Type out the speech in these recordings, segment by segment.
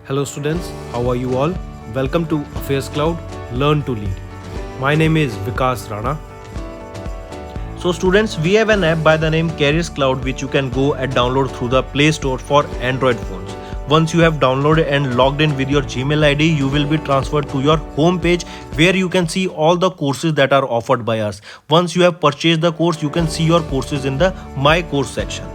Hello students, how are you all? Welcome to Affairs Cloud, Learn to Lead. My name is Vikas Rana. So students, we have an app by the name Careers Cloud which you can go and download through the Play Store for Android phones. Once you have downloaded and logged in with your Gmail ID, you will be transferred to your home page where you can see all the courses that are offered by us. Once you have purchased the course, you can see your courses in the My Course section.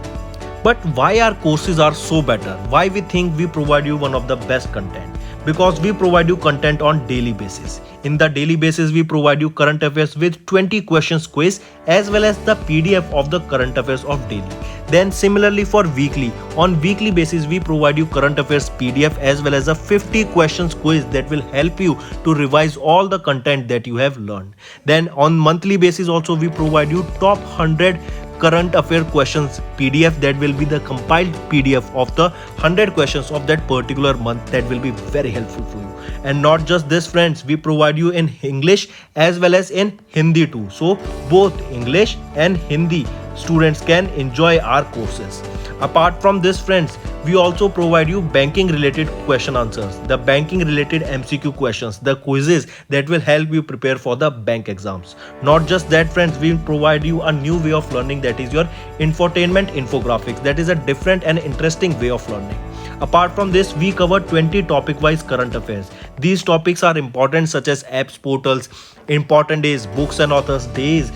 But why our courses are so better? Why we think we provide you one of the best content? Because we provide you content on daily basis. In the daily basis, we provide you current affairs with 20 questions quiz as well as the PDF of the current affairs of daily. Then similarly for weekly, on weekly basis we provide you current affairs PDF as well as a 50 questions quiz that will help you to revise all the content that you have learned. Then on monthly basis also we provide you top 100 current affair questions PDF that will be the compiled PDF of the 100 questions of that particular month that will be very helpful for you. And not just this friends, we provide you in English as well as in Hindi too. So both English and Hindi students can enjoy our courses. Apart from this friends, we also provide you banking related question answers, the banking related MCQ questions, the quizzes that will help you prepare for the bank exams. Not just that friends, we provide you a new way of learning, that is your infotainment infographics. That is a different and interesting way of learning. Apart from this, we cover 20 topic wise current affairs. These topics are important such as apps, portals, important days, books and authors days,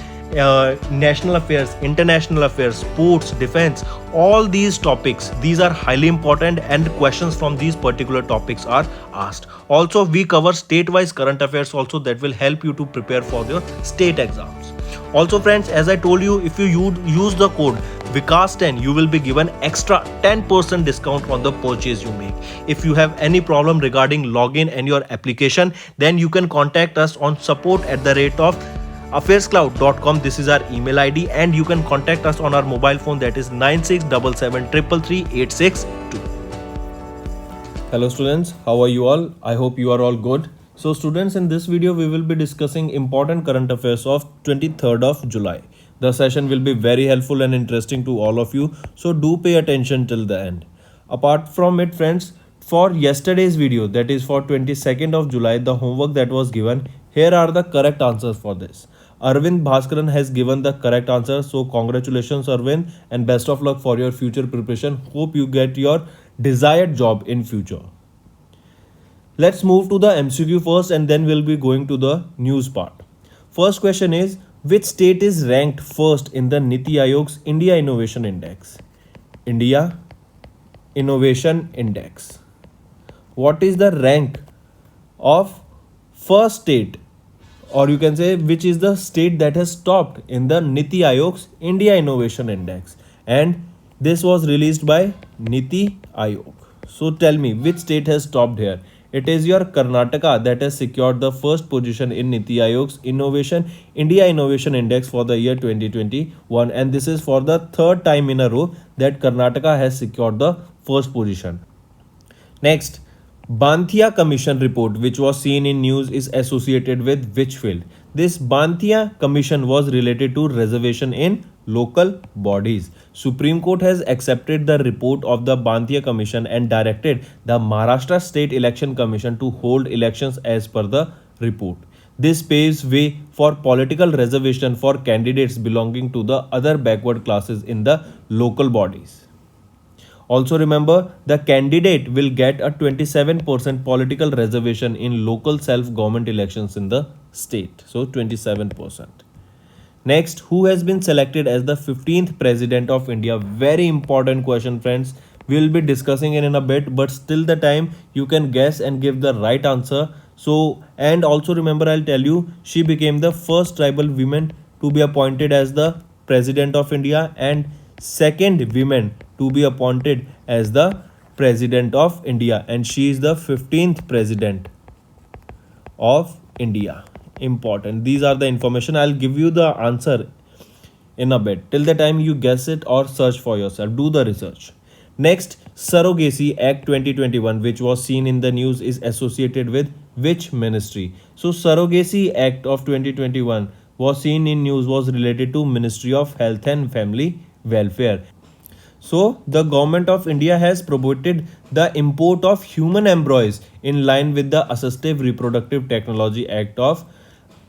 national affairs, international affairs, sports, defense, all these topics, these are highly important and questions from these particular topics are asked. Also we cover state-wise current affairs also that will help you to prepare for your state exams. Also friends, as I told you, if you use the code Vikas10, you will be given extra 10% discount on the purchase you make. If you have any problem regarding login and your application, then you can contact us on support@affairscloud.com. This is our email ID and you can contact us on our mobile phone, that is 9677333862. Hello students, how are you all? I hope you are all good. So students, in this video we will be discussing important current affairs of 23rd of July. The session will be very helpful and interesting to all of you, so do pay attention till the end. Apart from it friends, for yesterday's video, that is for 22nd of July, the homework that was given, here are the correct answers for this. Arvind Bhaskaran has given the correct answer, so congratulations Arvind and best of luck for your future preparation. Hope you get your desired job in future. Let's move to the MCQ first and then we'll be going to the news part. First question is, which state is ranked first in the Niti Aayog's India Innovation Index? India Innovation Index. What is the rank of first state, or you can say which is the state that has topped in the Niti Aayog's India Innovation Index? And this was released by Niti Aayog. So tell me, which state has topped here? It is your Karnataka that has secured the first position in Niti Aayog's India Innovation Index for the year 2021, and this is for the third time in a row that Karnataka has secured the first position. Next, Banthia Commission report which was seen in news is associated with which field? This Banthia Commission was related to reservation in local bodies. Supreme Court has accepted the report of the Banthia Commission and directed the Maharashtra State Election Commission to hold elections as per the report. This paves way for political reservation for candidates belonging to the other backward classes in the local bodies. Also remember, the candidate will get a 27% political reservation in local self-government elections in the state. So 27%. Next, who has been selected as the 15th President of India? Very important question friends. We will be discussing it in a bit, but still the time you can guess and give the right answer. So, and also remember, I'll tell you, she became the first tribal woman to be appointed as the President of India and second woman to be appointed as the President of India, and she is the 15th President of India. Important. These are the information. I'll give you the answer in a bit. Till the time you guess it or search for yourself. Do the research. Next, Surrogacy Act 2021 which was seen in the news is associated with which ministry? So Surrogacy Act of 2021 was seen in news was related to Ministry of Health and Family Welfare. So the government of India has promoted the import of human embryos in line with the Assistive Reproductive Technology Act of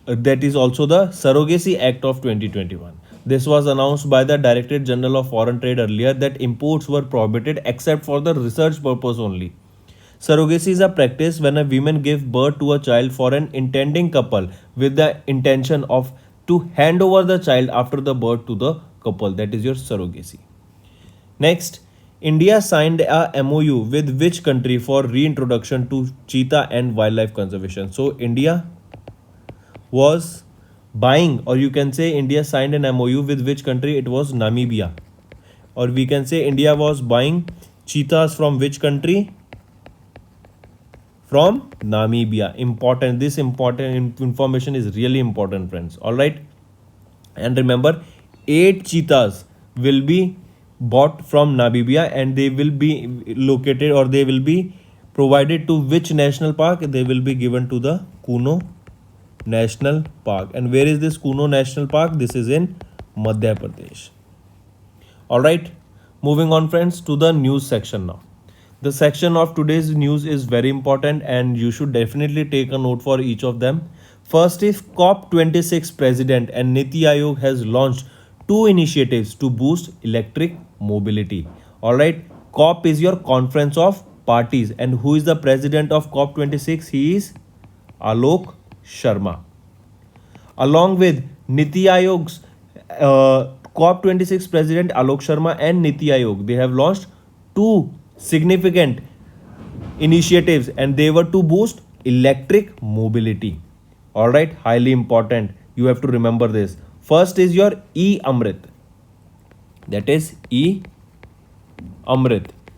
that is also the Surrogacy Act of 2021. This was announced by the Director General of Foreign Trade earlier that imports were prohibited except for the research purpose only. Surrogacy is a practice when a woman gives birth to a child for an intending couple with the intention of to hand over the child after the birth to the couple. That is your surrogacy. Next, India signed a MOU with which country for reintroduction to cheetah and wildlife conservation? So India was buying, or you can say India signed an MOU with which country? It was Namibia. Or we can say India was buying cheetahs from which country? From Namibia. Important. This important information is really important, friends. All right. And remember, 8 cheetahs will be bought from Namibia and they will be located or they will be provided to which national park? They will be given to the Kuno National Park. And where is this Kuno National Park? This is in Madhya Pradesh. All right, moving on, friends, to the news section now. The section of today's news is very important and you should definitely take a note for each of them. First is COP26 President and Niti Aayog has launched two initiatives to boost electric mobility. All right, COP is your conference of parties, and who is the president of COP26? He is Alok Sharma. Along with Niti Aayog's COP26 President Alok Sharma and Niti Aayog, they have launched two significant initiatives and they were to boost electric mobility. All right, highly important. You have to remember this. First is your E-Amrit. That is E-Amrit.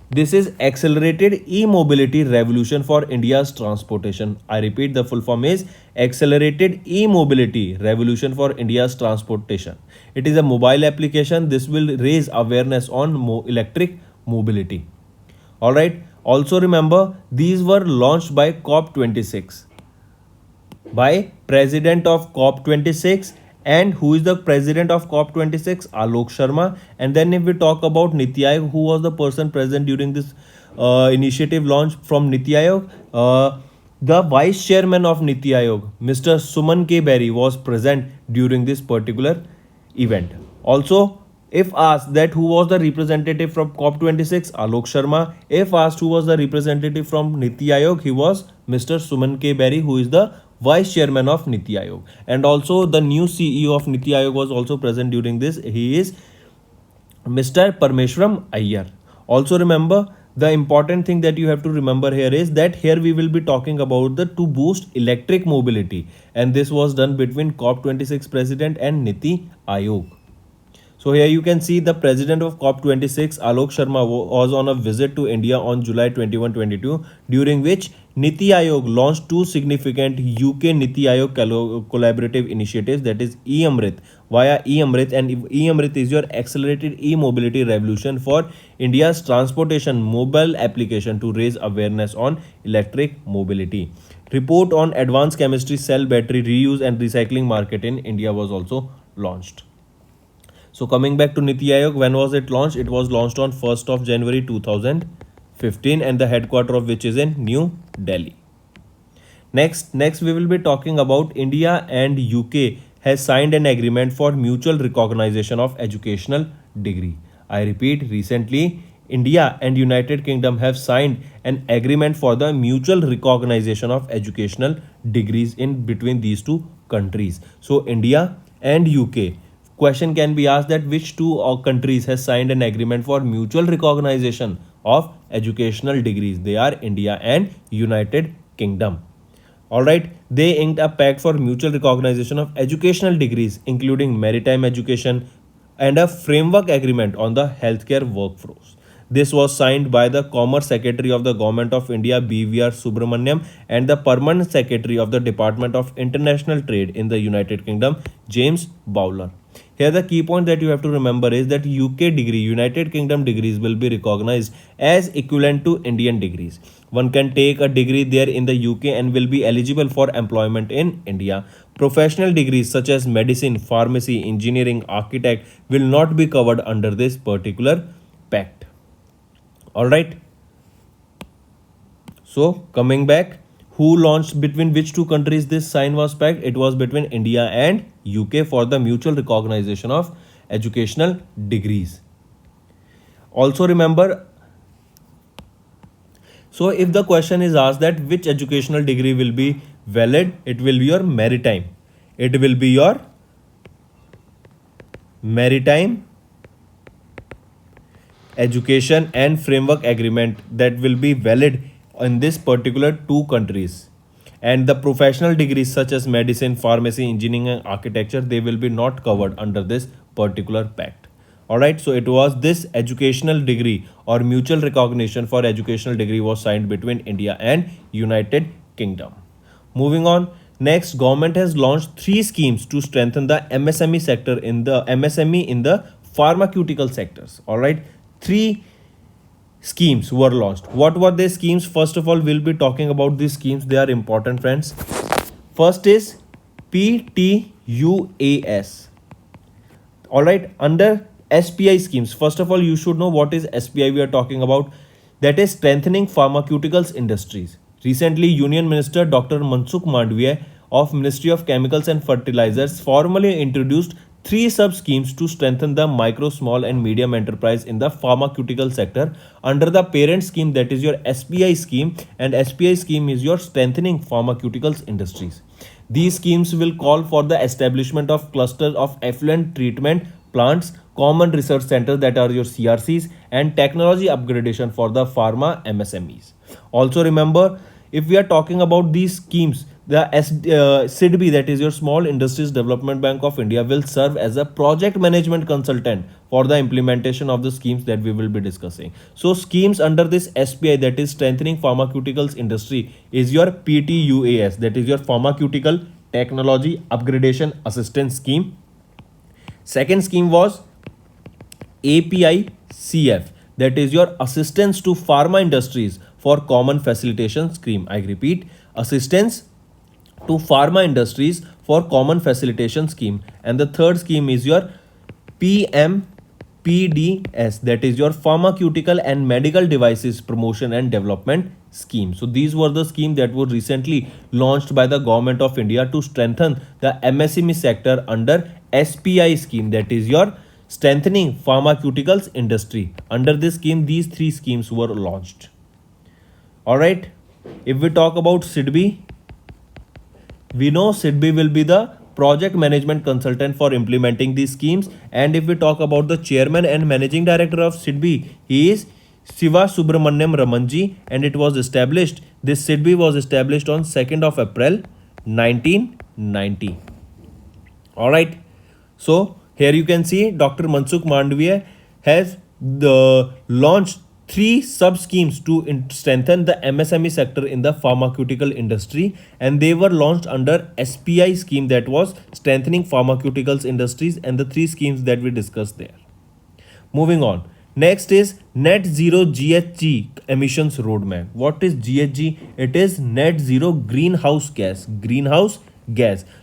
This is Accelerated E-Mobility Revolution for India's Transportation. I repeat, the full form is Accelerated E-Mobility Revolution for India's Transportation. It is a mobile application. This will raise awareness on electric mobility. All right. Also remember, these were launched by COP26, by President of COP26. And who is the president of COP26? Alok Sharma. And then if we talk about Niti Aayog, who was the person present during this initiative launch from Niti Aayog? The vice chairman of Niti Aayog, Mr. Suman K. Berry, was present during this particular event. Also, if asked that who was the representative from COP26, Alok Sharma. If asked who was the representative from Niti Aayog, he was Mr. Suman K. Berry, who is the vice chairman of Niti Aayog. And also the new CEO of Niti Aayog was also present during this. He is Mr. Parmeshwaram Iyer. Also remember, the important thing that you have to remember here is that here we will be talking about the to boost electric mobility, and this was done between COP26 president and Niti Aayog. So here you can see the president of COP26, Alok Sharma, was on a visit to India on July 21, 22, during which Niti Aayog launched two significant UK Niti Aayog collaborative initiatives, that is E-Amrit via E-Amrit, and E-Amrit is your accelerated e-mobility revolution for India's transportation mobile application to raise awareness on electric mobility. Report on advanced chemistry cell battery reuse and recycling market in India was also launched. So coming back to Niti Aayog, when was it launched? It was launched on 1st of January 2015 and the headquarter of which is in New Delhi. Next we will be talking about India and UK has signed an agreement for mutual recognition of educational degree. I repeat, recently India and United Kingdom have signed an agreement for the mutual recognition of educational degrees in between these two countries. So India and UK. Question can be asked that which two countries has signed an agreement for mutual recognition of educational degrees? They are India and United Kingdom. Alright, they inked a pact for mutual recognition of educational degrees, including maritime education and a framework agreement on the healthcare workforce. This was signed by the Commerce Secretary of the Government of India, BVR Subramaniam, and the Permanent Secretary of the Department of International Trade in the United Kingdom, James Bowler. Here the key point that you have to remember is that UK degree, United Kingdom degrees will be recognized as equivalent to Indian degrees. One can take a degree there in the UK and will be eligible for employment in India. Professional degrees such as medicine, pharmacy, engineering, architect will not be covered under this particular pact. All right. So coming back, who launched, between which two countries this sign was pact? It was between India and UK for the mutual recognition of educational degrees. Also remember, so if the question is asked that which educational degree will be valid, it will be your maritime. It will be your maritime education and framework agreement that will be valid in this particular two countries. And the professional degrees such as medicine, pharmacy, engineering and architecture, they will be not covered under this particular pact. All right, so it was this educational degree or mutual recognition for educational degree was signed between India and United Kingdom. Moving on, next, government has launched 3 schemes to strengthen the MSME sector in the MSME in the pharmaceutical sectors. All right, 3 schemes were launched. What were these schemes? First of all, we'll be talking about these schemes. They are important, friends. First is PTUAS. All right, under SPI schemes, first of all, you should know what is SPI we are talking about. That is strengthening pharmaceuticals industries. Recently, Union Minister Dr. Mansukh Mandviya of Ministry of Chemicals and Fertilizers formally introduced 3 sub-schemes to strengthen the micro, small and medium enterprise in the pharmaceutical sector under the parent scheme, that is your SPI scheme, and SPI scheme is your strengthening pharmaceuticals industries. These schemes will call for the establishment of clusters of effluent treatment plants, common research centers, that are your CRCs, and technology upgradation for the pharma MSMEs. Also remember, if we are talking about these schemes, the SIDBI, that is your Small Industries Development Bank of India, will serve as a project management consultant for the implementation of the schemes that we will be discussing. So schemes under this SPI, that is strengthening pharmaceuticals industry, is your PTUAS, that is your pharmaceutical technology upgradation assistance scheme. Second scheme was APICF, that is your assistance to pharma industries for common facilitation scheme. I repeat, assistance to pharma industries for common facilitation scheme. And the third scheme is your PMPDS, that is your pharmaceutical and medical devices promotion and development scheme. So these were the schemes that were recently launched by the government of India to strengthen the MSME sector under SPI scheme, that is your strengthening pharmaceuticals industry. Under this scheme, these 3 schemes were launched. All right, if we talk about SIDBI, we know SIDBI will be the project management consultant for implementing these schemes. And if we talk about the chairman and managing director of SIDBI, he is Siva Subramaniam Ramanji, and it was established, this SIDBI was established on 2nd of April 1990. All right, so here you can see Dr. Mansukh Mandviya has launched 3 sub-schemes to strengthen the MSME sector in the pharmaceutical industry, and they were launched under SPI scheme, that was strengthening pharmaceuticals industries, and the 3 schemes that we discussed there. Moving on, next is net zero GHG emissions roadmap. What is GHG? It is net zero greenhouse gas.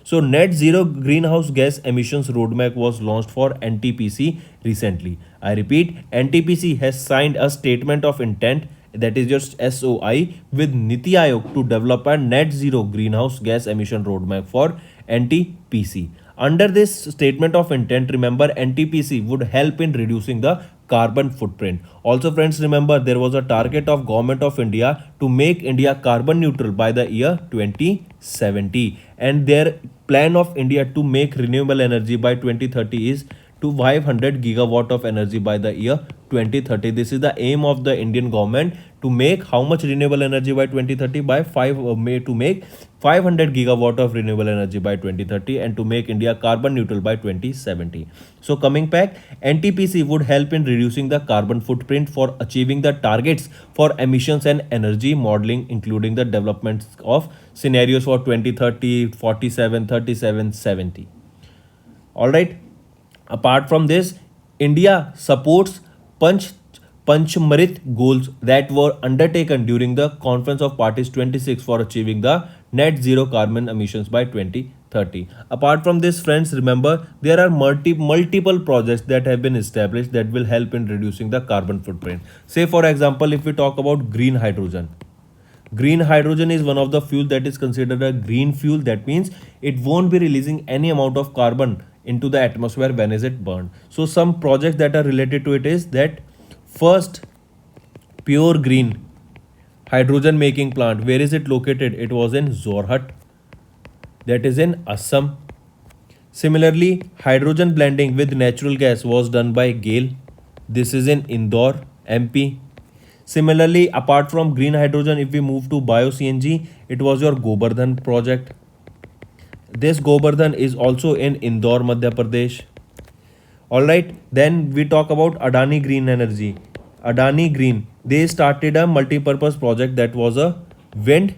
So net zero greenhouse gas emissions roadmap was launched for NTPC recently. I repeat, NTPC has signed a statement of intent, that is just SOI, with Niti Aayog to develop a net zero greenhouse gas emission roadmap for NTPC. Under this statement of intent, remember, NTPC would help in reducing the carbon footprint. Also friends, remember, there was a target of government of India to make India carbon neutral by the year 2070, and their plan of India to make renewable energy by 2030 is to 500 gigawatt of energy by the year 2030. This is the aim of the Indian government, to make how much renewable energy by 2030? To make 500 gigawatt of renewable energy by 2030, and to make India carbon neutral by 2070. So coming back, NTPC would help in reducing the carbon footprint for achieving the targets for emissions and energy modeling, including the development of scenarios for 2030, 47, 37, 70. All right. Apart from this, India supports Panchamarit goals that were undertaken during the Conference of Parties 26 for achieving the net zero carbon emissions by 2030. 2030. Apart from this, friends, remember there are multiple projects that have been established that will help in reducing the carbon footprint. Say for example, if we talk about green hydrogen. Green hydrogen is one of the fuel that is considered a green fuel. That means it won't be releasing any amount of carbon into the atmosphere when is it burned. So some projects that are related to it is that first pure green hydrogen making plant. Where is it located? It was in Zorhat, that is in Assam. Similarly, hydrogen blending with natural gas was done by GAIL. This is in Indore, MP. Similarly, apart from green hydrogen, if we move to bio CNG, it was your Gobardhan project. This Gobardhan is also in Indore, Madhya Pradesh. Alright, then we talk about Adani Green Energy. Adani Green, they started a multi-purpose project that was a wind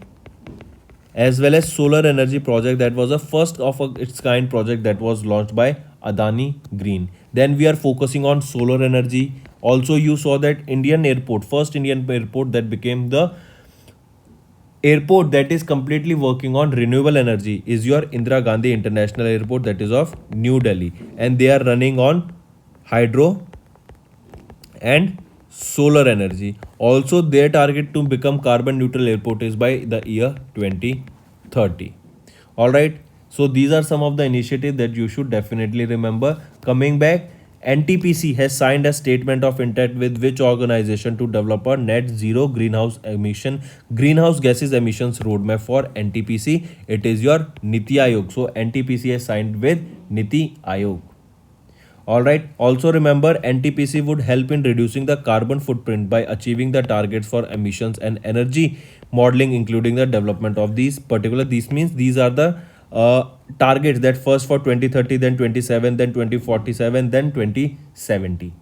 as well as solar energy project that was a first of its kind project that was launched by Adani Green. Then we are focusing on solar energy. Also, you saw that Indian airport, first Indian airport that became the airport that is completely working on renewable energy is your Indira Gandhi International Airport, that is of New Delhi, and they are running on hydro and solar energy. Also, their target to become carbon neutral airport is by the year 2030. All right. So these are some of the initiatives that you should definitely remember. Coming back, NTPC has signed a statement of intent with which organization to develop a net zero greenhouse gases emissions roadmap for NTPC. It is your Niti Aayog. So NTPC has signed with Niti Aayog. Alright, also remember NTPC would help in reducing the carbon footprint by achieving the targets for emissions and energy modeling, including the development of these means these are the targets that first for 2030, then 27, then 2047, then 2070.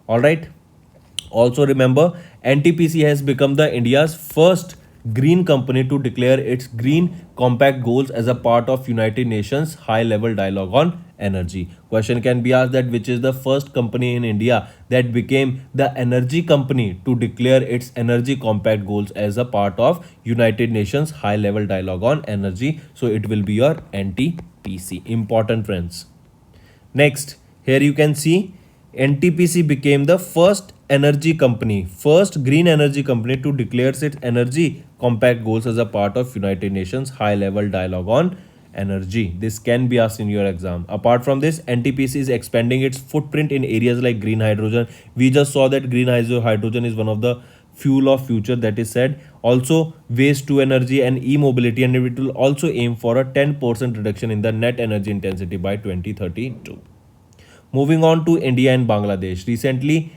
Alright. Also remember, NTPC has become the India's first green company to declare its green compact goals as a part of United Nations high level dialogue on energy. Question can be asked that which is the first company in India that became the energy company to declare its energy compact goals as a part of United Nations high level dialogue on energy. So it will be your NTPC. Important, friends. Next, here you can see NTPC became the first green energy company to declare its energy compact goals as a part of United Nations high level dialogue on energy. This can be asked in your exam. Apart from this, NTPC is expanding its footprint in areas like green hydrogen. We just saw that green hydrogen is one of the fuel of future that is said. Also, waste to energy and e-mobility, and it will also aim for a 10% reduction in the net energy intensity by 2032. Moving on to India and Bangladesh. Recently,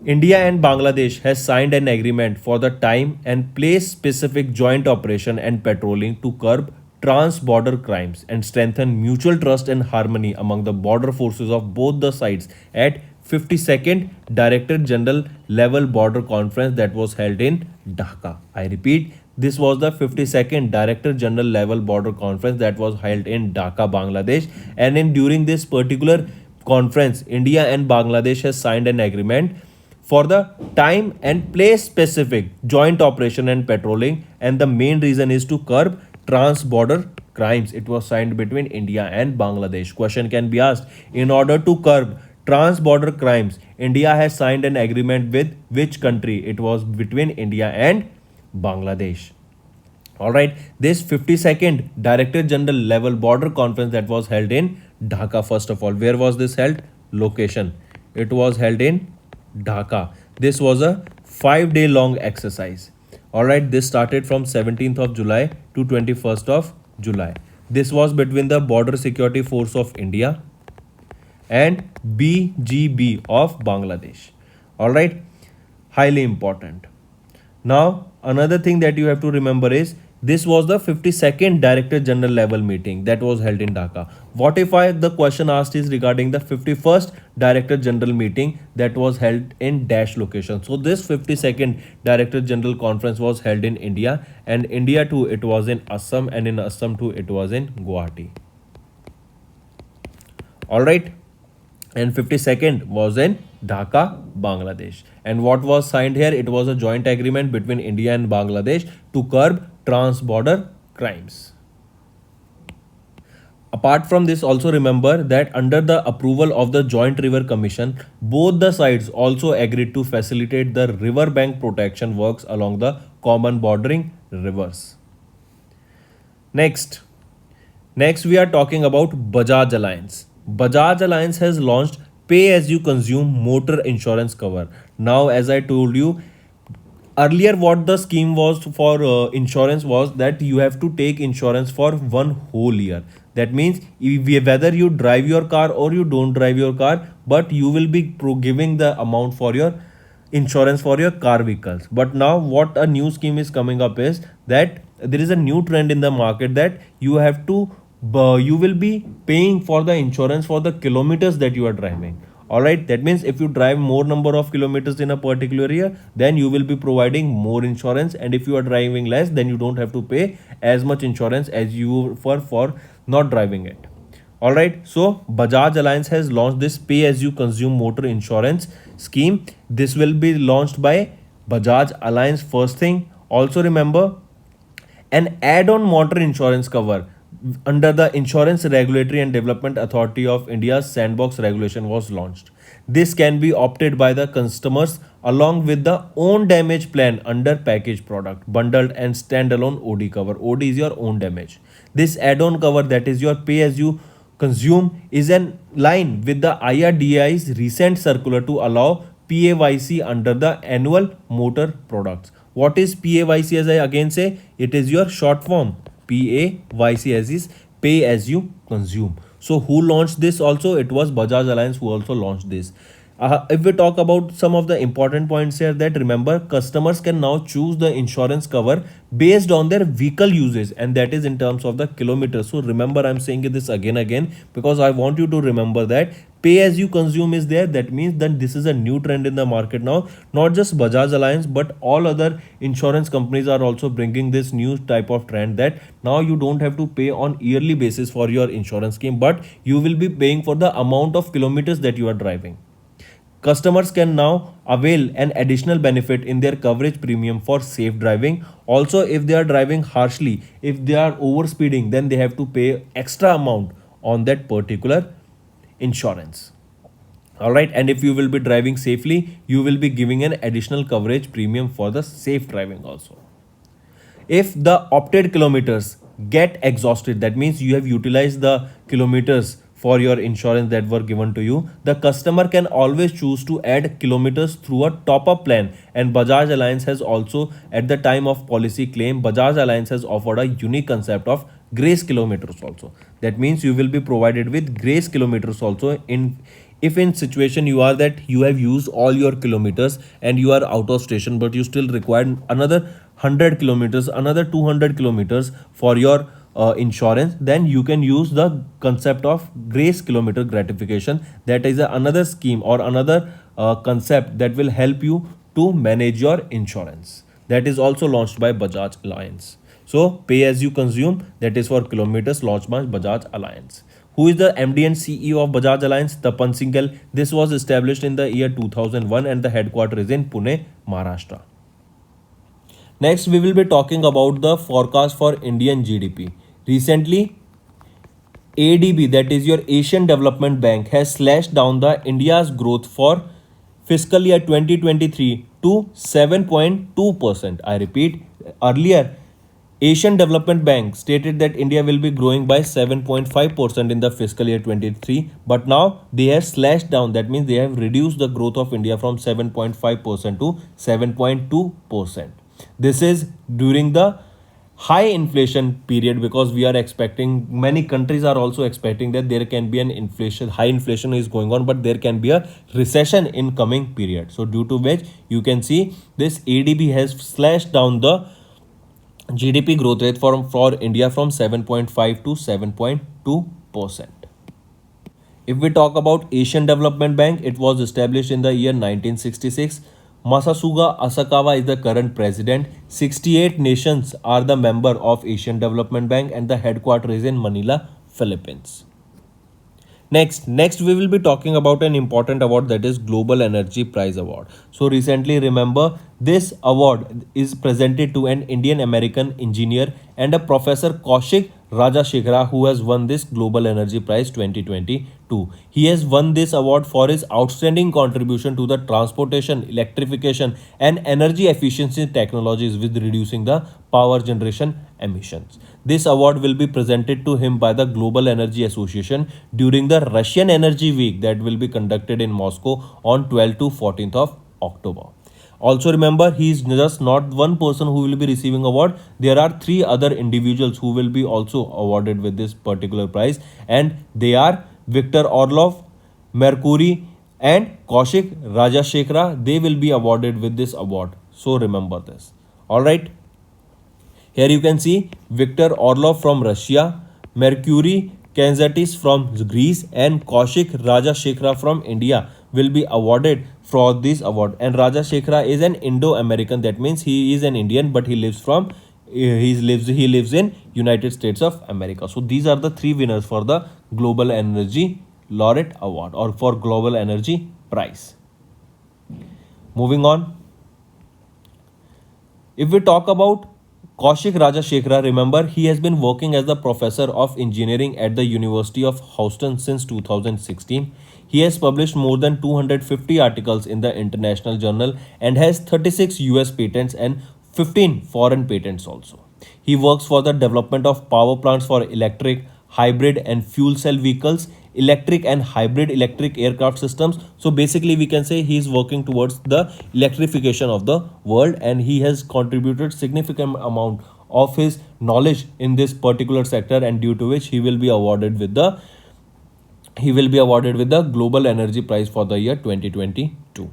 India and Bangladesh has signed an agreement for the time and place specific joint operation and patrolling to curb trans-border crimes and strengthen mutual trust and harmony among the border forces of both the sides at 52nd Director General level border conference that was held in Dhaka. I repeat, this was the 52nd Director General level border conference that was held in Dhaka, Bangladesh, and during this particular conference, India and Bangladesh has signed an agreement for the time and place specific joint operation and patrolling, and the main reason is to curb trans-border crimes. It was signed between India and Bangladesh. Question can be asked, in order to curb trans-border crimes, India has signed an agreement with which country? It was between India and Bangladesh. Alright, this 52nd Director General level border conference that was held in Dhaka, first of all. Where was this held? Location. It was held in Dhaka. This was a 5-day long exercise. Alright, this started from 17th of July to 21st of July. This was between the Border Security Force of India and BGB of Bangladesh. Alright, highly important. Now, another thing that you have to remember is this was the 52nd Director General level meeting that was held in Dhaka. What if the question asked is regarding the 51st Director General meeting that was held in dash location. So this 52nd Director General conference was held in India, and India too it was in Assam, and in Assam too it was in Guwahati. Alright. And 52nd was in Dhaka, Bangladesh. And what was signed here? It was a joint agreement between India and Bangladesh to curb trans-border crimes. Apart from this, also remember that under the approval of the Joint River Commission, both the sides also agreed to facilitate the river bank protection works along the common bordering rivers. Next we are talking about Bajaj Alliance. Bajaj Alliance has launched pay as you consume motor insurance cover. Now, as I told you earlier, what the scheme was for insurance was that you have to take insurance for one whole year. That means whether you drive your car or you don't drive your car, but you will be giving the amount for your insurance for your car vehicles. But now what a new scheme is coming up is that there is a new trend in the market that you have to you will be paying for the insurance for the kilometers that you are driving. All right, that means if you drive more number of kilometers in a particular year, then you will be providing more insurance, and if you are driving less, then you don't have to pay as much insurance as you for not driving it. All right, so Bajaj Alliance has launched this pay as you consume motor insurance scheme. This will be launched by Bajaj Alliance first thing. Also remember, an add-on motor insurance cover under the Insurance Regulatory and Development Authority of India's sandbox regulation was launched. This can be opted by the customers along with the own damage plan under package product, bundled and standalone OD cover. OD is your own damage. This add-on cover, that is your pay as you consume, is in line with the IRDAI's recent circular to allow PAYC under the annual motor products. What is PAYC? As I again say, it is your short form. PAYC as is pay as you consume. So who launched this also? It was Bajaj Alliance who also launched this. If we talk about some of the important points here, that remember, customers can now choose the insurance cover based on their vehicle usage, and that is in terms of the kilometers. So remember, I'm saying this again because I want you to remember that pay as you consume is there. That means that this is a new trend in the market now. Not just Bajaj Alliance, but all other insurance companies are also bringing this new type of trend that now you don't have to pay on yearly basis for your insurance scheme, but you will be paying for the amount of kilometers that you are driving. Customers can now avail an additional benefit in their coverage premium for safe driving. Also, if they are driving harshly, if they are overspeeding, then they have to pay extra amount on that particular insurance. All right, and if you will be driving safely, you will be giving an additional coverage premium for the safe driving also. If the opted kilometers get exhausted, that means you have utilized the kilometers for your insurance that were given to you, the customer can always choose to add kilometers through a top-up plan. And Bajaj Alliance has also, at the time of policy claim, Bajaj Alliance has offered a unique concept of grace kilometers also. That means you will be provided with grace kilometers also if in situation you are that you have used all your kilometers and you are out of station, but you still require another 100 kilometers, another 200 kilometers for your insurance, then you can use the concept of grace kilometer gratification. That is another scheme or another concept that will help you to manage your insurance. That is also launched by Bajaj Alliance. So pay as you consume, that is for kilometers, launched by Bajaj Alliance. Who is the MD and CEO of Bajaj Alliance? Tapan Singhal. This was established in the year 2001 and the headquarters is in Pune, Maharashtra. Next, we will be talking about the forecast for Indian GDP. Recently, ADB, that is your Asian Development Bank, has slashed down the India's growth for fiscal year 2023 to 7.2%. I repeat, earlier Asian Development Bank stated that India will be growing by 7.5% in the fiscal year 23, but now they have slashed down. That means they have reduced the growth of India from 7.5% to 7.2%. This is during the high inflation period, because we are expecting, many countries are also expecting that there can be an inflation, high inflation is going on, but there can be a recession in coming period. So due to which you can see this ADB has slashed down the GDP growth rate for India from 7.5 to 7.2%. If we talk about Asian Development Bank, it was established in the year 1966. Masasuga Asakawa is the current president. 68 nations are the member of Asian Development Bank and the headquarters is in Manila, Philippines. Next we will be talking about an important award, that is Global Energy Prize Award. So recently, remember, this award is presented to an Indian American engineer and a Professor Kaushik Raja Shekhara, who has won this Global Energy Prize 2022. He has won this award for his outstanding contribution to the transportation, electrification, and energy efficiency technologies with reducing the power generation emissions. This award will be presented to him by the Global Energy Association during the Russian Energy Week that will be conducted in Moscow on 12th to 14th of October. Also remember, he is just not one person who will be receiving award. There are three other individuals who will be also awarded with this particular prize, and they are Viktor Orlov, Mercury, and Kaushik Rajashekhara. They will be awarded with this award. So remember this. All right. Here you can see Viktor Orlov from Russia, Mercury Kanzatis from Greece, and Kaushik Rajashekhara from India will be awarded for this award. And Rajashekhara is an Indo-American. That means he is an Indian, but he lives in United States of America. So these are the three winners for the Global Energy Laureate Award or for Global Energy Prize. Moving on. If we talk about Kaushik Rajashekhara, remember he has been working as the professor of engineering at the University of Houston since 2016. He has published more than 250 articles in the International Journal and has 36 US patents and 15 foreign patents also. He works for the development of power plants for electric, hybrid and fuel cell vehicles, electric and hybrid electric aircraft systems. So basically we can say he is working towards the electrification of the world, and he has contributed significant amount of his knowledge in this particular sector, and due to which he will be awarded with the Global Energy Prize for the year 2022.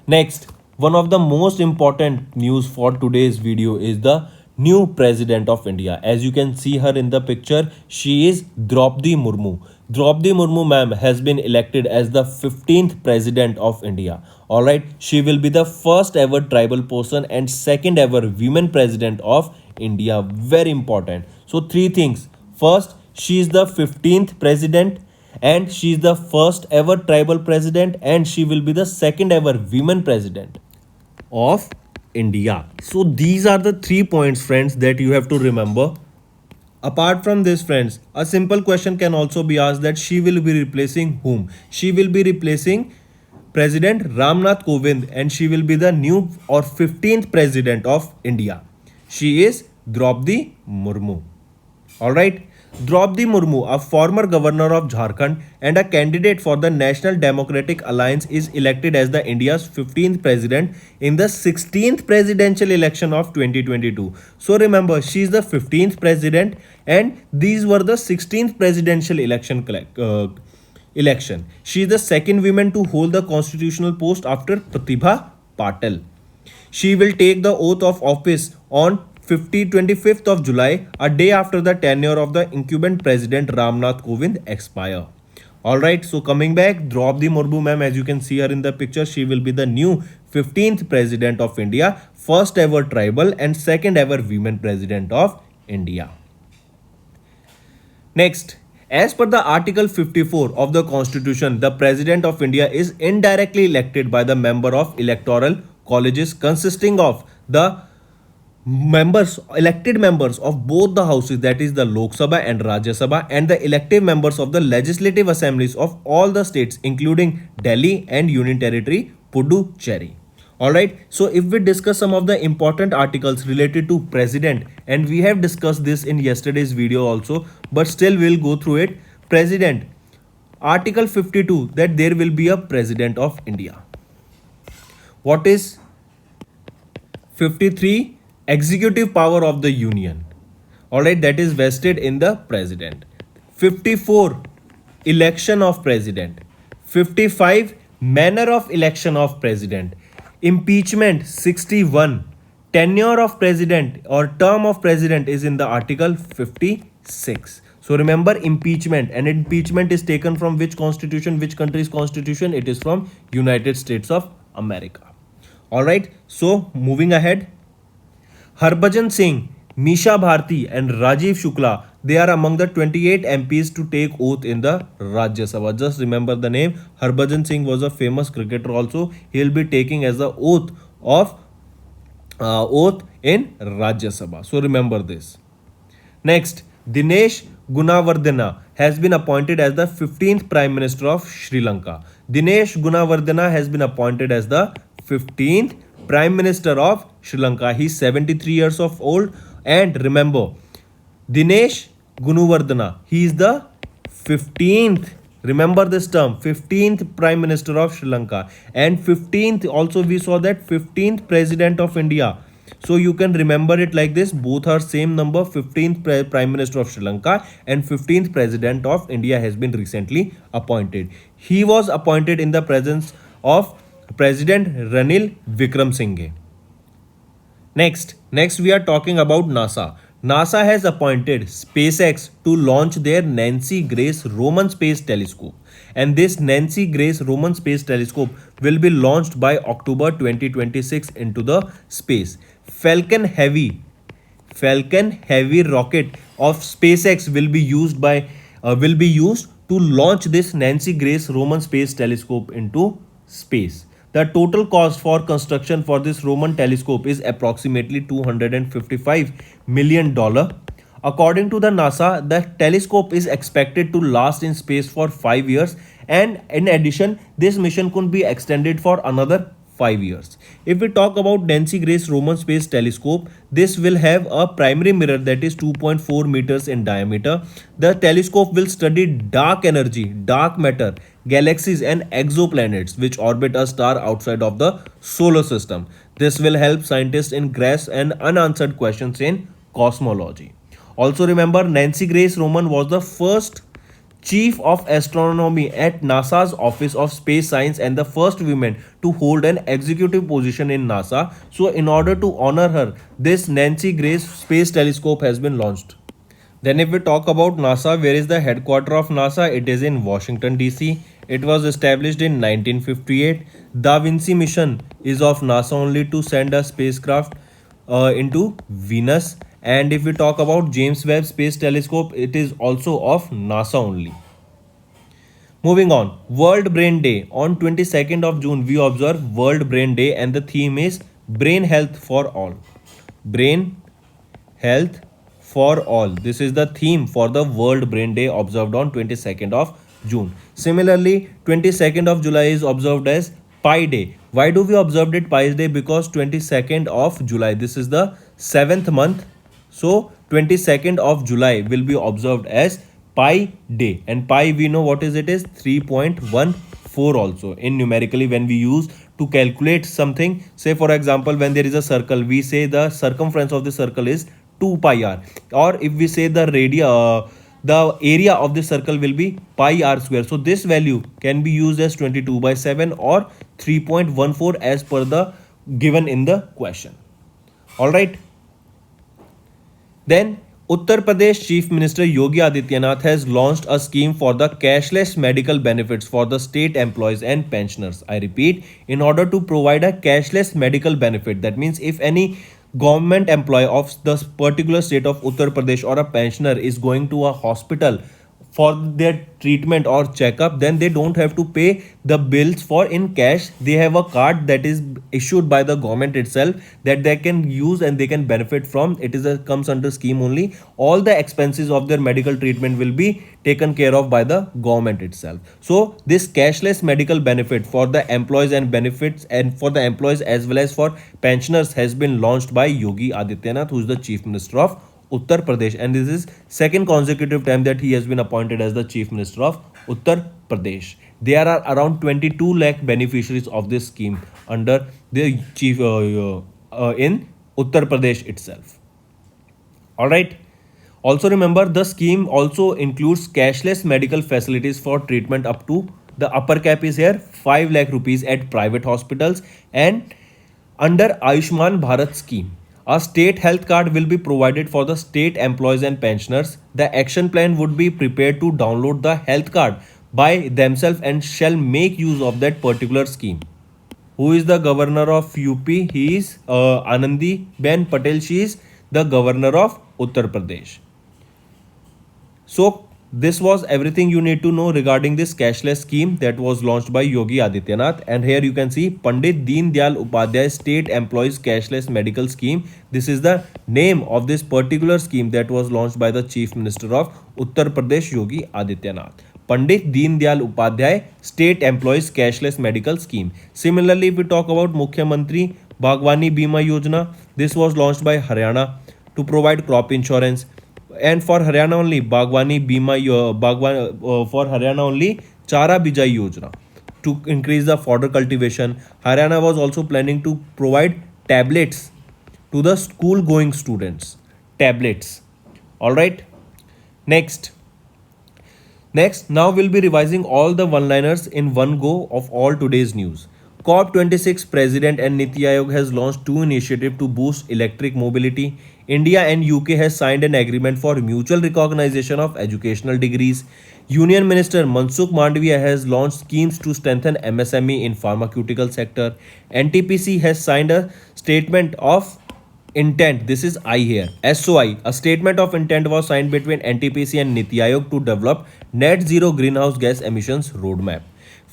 Next, one of the most important news for today's video is the new president of India. As you can see her in the picture, she is Draupadi Murmu. Draupadi Murmu ma'am has been elected as the 15th president of India. Alright, she will be the first ever tribal person and second ever women president of India. Very important. So three things. First, she is the 15th president, and she is the first ever tribal president, and she will be the second ever women president of India. So these are the 3 points, friends, that you have to remember. Apart from this, friends, a simple question can also be asked that she will be replacing whom? She will be replacing President Ramnath Kovind, and she will be the new or 15th president of India. She is Draupadi Murmu. Alright. Draupadi Murmu, a former governor of Jharkhand and a candidate for the National Democratic Alliance, is elected as the India's 15th president in the 16th presidential election of 2022. So remember, she is the 15th president and these were the 16th presidential election. She is the second woman to hold the constitutional post after Pratibha Patil. She will take the oath of office on 25th of July, a day after the tenure of the incumbent president Ramnath Kovind expire. Alright, so coming back, Draupadi Murmu ma'am, as you can see her in the picture, she will be the new 15th president of India, first ever tribal and second ever women president of India. Next, as per the Article 54 of the Constitution, the President of India is indirectly elected by the member of electoral colleges consisting of the elected members of both the houses, that is the Lok Sabha and Rajya Sabha, and the elective members of the legislative assemblies of all the states including Delhi and Union Territory Puducherry. Alright, so if we discuss some of the important articles related to president, and we have discussed this in yesterday's video also, but still we'll go through it. President, Article 52, that there will be a president of India. What is 53? Executive power of the union. Alright, that is vested in the president. 54, election of president. 55, manner of election of president. Impeachment 61, tenure of president or term of president is in the Article 56. So remember impeachment, and impeachment is taken from which constitution, which country's constitution? It is from United States of America. Alright, so moving ahead. Harbhajan Singh, Misha Bharti and Rajiv Shukla, they are among the 28 MPs to take oath in the Rajya Sabha. Just remember the name. Harbhajan Singh was a famous cricketer also. He will be taking as the oath in Rajya Sabha. So remember this. Next, Dinesh Gunawardena has been appointed as the 15th Prime Minister of Sri Lanka. Dinesh Gunawardena has been appointed as the 15th Prime Minister of Sri Lanka. He's 73 years of old. And remember, Dinesh Gunawardena, he is the 15th. Remember this term, 15th Prime Minister of Sri Lanka. And 15th, also we saw that 15th President of India. So you can remember it like this. Both are same number. 15th Prime Minister of Sri Lanka and 15th President of India has been recently appointed. He was appointed in the presence of President Ranil Wickremesinghe. Next we are talking about NASA. NASA has appointed SpaceX to launch their Nancy Grace Roman Space Telescope. And this Nancy Grace Roman Space Telescope will be launched by October 2026 into the space. Falcon Heavy rocket of SpaceX will be used to launch this Nancy Grace Roman Space Telescope into space. The total cost for construction for this Roman telescope is approximately $255 million. According to the NASA, the telescope is expected to last in space for 5 years, and in addition, this mission could be extended for another 5 years. If we talk about Nancy Grace Roman Space Telescope, this will have a primary mirror that is 2.4 meters in diameter. The telescope will study dark energy, dark matter, galaxies and exoplanets which orbit a star outside of the solar system. This will help scientists in grasp and unanswered questions in cosmology. Also remember, Nancy Grace Roman was the first Chief of Astronomy at NASA's Office of Space Science and the first woman to hold an executive position in NASA. So in order to honor her, this Nancy Grace Space Telescope has been launched. Then if we talk about NASA, where is the headquarters of NASA? It is in Washington DC. It was established in 1958. Da Vinci mission is of NASA only to send a spacecraft into Venus. And if we talk about James Webb Space Telescope, it is also of NASA only. Moving on, World Brain Day. On 22nd of June, we observe World Brain Day and the theme is Brain Health for All. Brain Health for All. This is the theme for the World Brain Day observed on 22nd of June. Similarly, 22nd of July is observed as Pi Day. Why do we observe it Pi Day? Because 22nd of July, this is the 7th month. So 22nd of July will be observed as Pi Day, and pi we know what is it is 3.14 also in numerically when we use to calculate something. Say for example, when there is a circle, we say the circumference of the circle is 2 pi r, or if we say the the area of the circle will be pi r square. So this value can be used as 22/7 or 3.14 as per the given in the question. All right. Then Uttar Pradesh Chief Minister Yogi Adityanath has launched a scheme for the cashless medical benefits for the state employees and pensioners. I repeat, in order to provide a cashless medical benefit, that means if any government employee of the particular state of Uttar Pradesh or a pensioner is going to a hospital for their treatment or checkup, then they don't have to pay the bills for in cash. They have a card that is issued by the government itself that they can use and they can benefit from. It is a comes under scheme only. All the expenses of their medical treatment will be taken care of by the government itself. So this cashless medical benefit for the employees and benefits and for the employees as well as for pensioners has been launched by Yogi Adityanath, who is the Chief Minister of Uttar Pradesh, and this is second consecutive time that he has been appointed as the Chief Minister of Uttar Pradesh. There are around 22 lakh beneficiaries of this scheme under the chief in Uttar Pradesh itself. All right. Also remember, the scheme also includes cashless medical facilities for treatment up to the upper cap is here 5 lakh rupees at private hospitals, and under Ayushman Bharat scheme, a state health card will be provided for the state employees and pensioners. The action plan would be prepared to download the health card by themselves and shall make use of that particular scheme. Who is the governor of UP? He is Anandi Ben Patel. She is the governor of Uttar Pradesh. So This was everything you need to know regarding this cashless scheme that was launched by Yogi Adityanath. And here you can see Pandit Deen Dayal Upadhyay State Employees Cashless Medical Scheme. This is the name of this particular scheme that was launched by the Chief Minister of Uttar Pradesh, Yogi Adityanath. Pandit Deen Dayal Upadhyay State Employees Cashless Medical Scheme. Similarly, if we talk about Mukhyamantri Bagwani Bima Yojana, this was launched by Haryana to provide crop insurance. And for Haryana only, Bagwani Bima for Haryana only, Chara Bijai Yojana to increase the fodder cultivation. Haryana was also planning to provide tablets to the school going students. Tablets. All right. Next. Now we'll be revising all the one-liners in one go of all today's news. COP26 President and Niti Aayog has launched two initiatives to boost electric mobility. India and UK has signed an agreement for mutual recognition of educational degrees. Union Minister Mansukh Mandavia has launched schemes to strengthen MSME in pharmaceutical sector. NTPC has signed a statement of intent. This is I here. SOI. A statement of intent was signed between NTPC and Niti Aayog to develop net zero greenhouse gas emissions roadmap.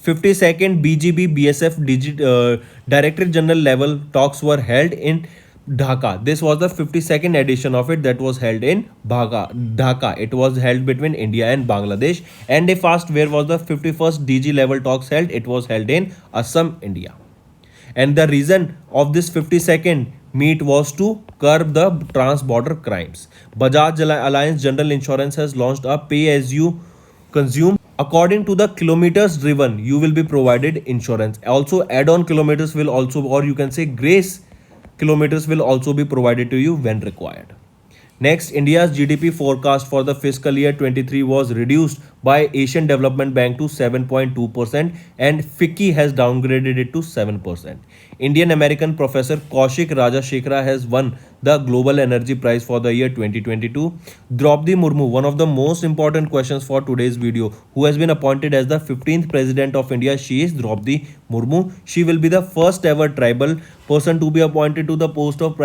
52nd BGB BSF Director General level talks were held in Dhaka. This was the 52nd edition of it that was held in Dhaka. It was held between India and Bangladesh. And a fast where was the 51st DG level talks held? It was held in Assam, India. And the reason of this 52nd meet was to curb the trans-border crimes. Bajaj Alliance General Insurance has launched a pay-as-you-consume. According to the kilometers driven, you will be provided insurance. Also, add-on kilometers will also, or you can say grace kilometers will also be provided to you when required. Next, India's GDP forecast for the fiscal year 23 was reduced by Asian Development Bank to 7.2% and FICCI has downgraded it to 7%. Indian American professor Kaushik Rajashekhara has won the Global Energy Prize for the year 2022. Draupadi Murmu, one of the most important questions for today's video, who has been appointed as the 15th President of India. She is Draupadi Murmu. She will be the first ever tribal person to be appointed to the post of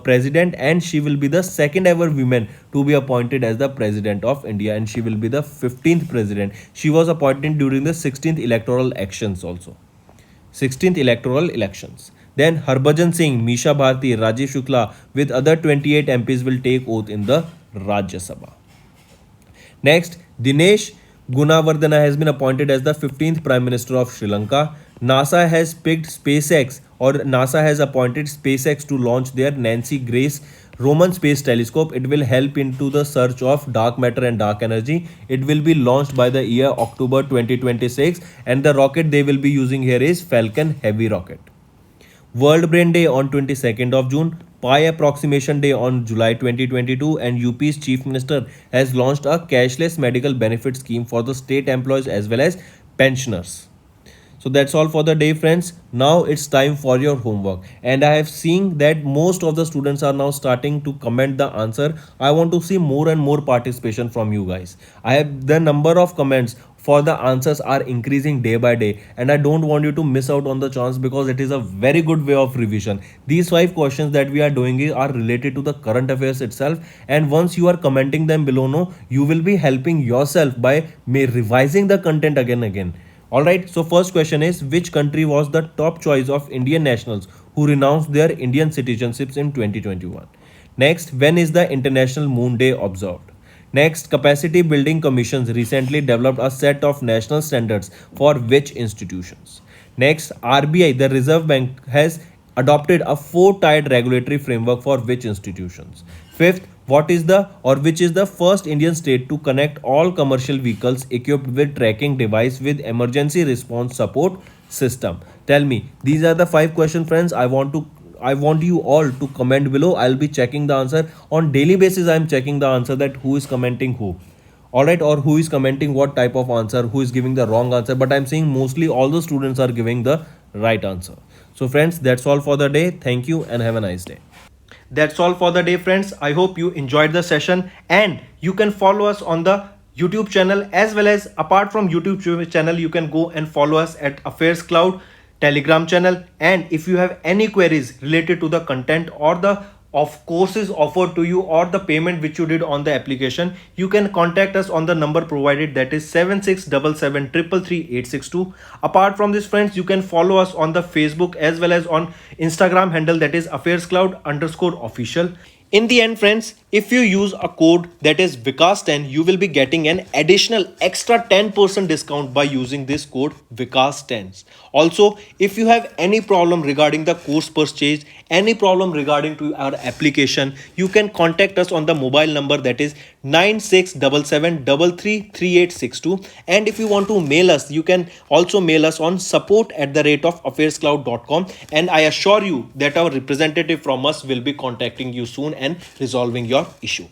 President, and she will be the second ever woman to be appointed as the President of India, and she will be the 15th President. She was appointed during the 16th electoral actions also. 16th electoral elections. Then Harbhajan Singh, Misha Bharti, Rajiv Shukla with other 28 MPs will take oath in the Rajya Sabha. Next, Dinesh Gunawardena has been appointed as the 15th Prime Minister of Sri Lanka. NASA has picked SpaceX, or NASA has appointed SpaceX to launch their Nancy Grace Roman Space Telescope. It will help into the search of dark matter and dark energy. It will be launched by the year October 2026, and the rocket they will be using here is Falcon Heavy rocket. World Brain Day on 22nd of June, Pi Approximation Day on July 2022, and UP's Chief Minister has launched a cashless medical benefit scheme for the state employees as well as pensioners. So that's all for the day, friends. Now it's time for your homework, and I have seen that most of the students are now starting to comment the answer. I want to see more and more participation from you guys. I have the number of comments for the answers are increasing day by day, and I don't want you to miss out on the chance because it is a very good way of revision. These 5 questions that we are doing are related to the current affairs itself, and once you are commenting them below, no, you will be helping yourself by revising the content again. Alright, so first question is, which country was the top choice of Indian nationals who renounced their Indian citizenships in 2021? Next, when is the International Moon Day observed? Next, Capacity Building Commissions recently developed a set of national standards for which institutions? Next, RBI, the Reserve Bank, has adopted a 4-tiered regulatory framework for which institutions? Fifth, which is the first Indian state to connect all commercial vehicles equipped with tracking device with emergency response support system? Tell me. These are the 5 questions, friends. I want you all to comment below. I'll be checking the answer on daily basis. I'm checking the answer that who is commenting who. Alright, or who is commenting what type of answer, who is giving the wrong answer, but I'm seeing mostly all the students are giving the right answer. So friends, that's all for the day. Thank you and have a nice day. That's all for the day, friends. I hope you enjoyed the session, and you can follow us on the YouTube channel, as well as apart from YouTube channel, you can go and follow us at Affairs Cloud Telegram channel. And if you have any queries related to the content or the of courses offered to you or the payment which you did on the application, you can contact us on the number provided, that is 7677333862. Apart from this friends, you can follow us on the Facebook as well as on Instagram handle, that is affairscloud_official. In the end friends, if you use a code that is Vikas10, you will be getting an additional extra 10% discount by using this code Vikas10. Also, if you have any problem regarding the course purchase, any problem regarding to our application, you can contact us on the mobile number, that is 9677333862. And if you want to mail us, you can also mail us on support@affairscloud.com, and I assure you that our representative from us will be contacting you soon and resolving your issue.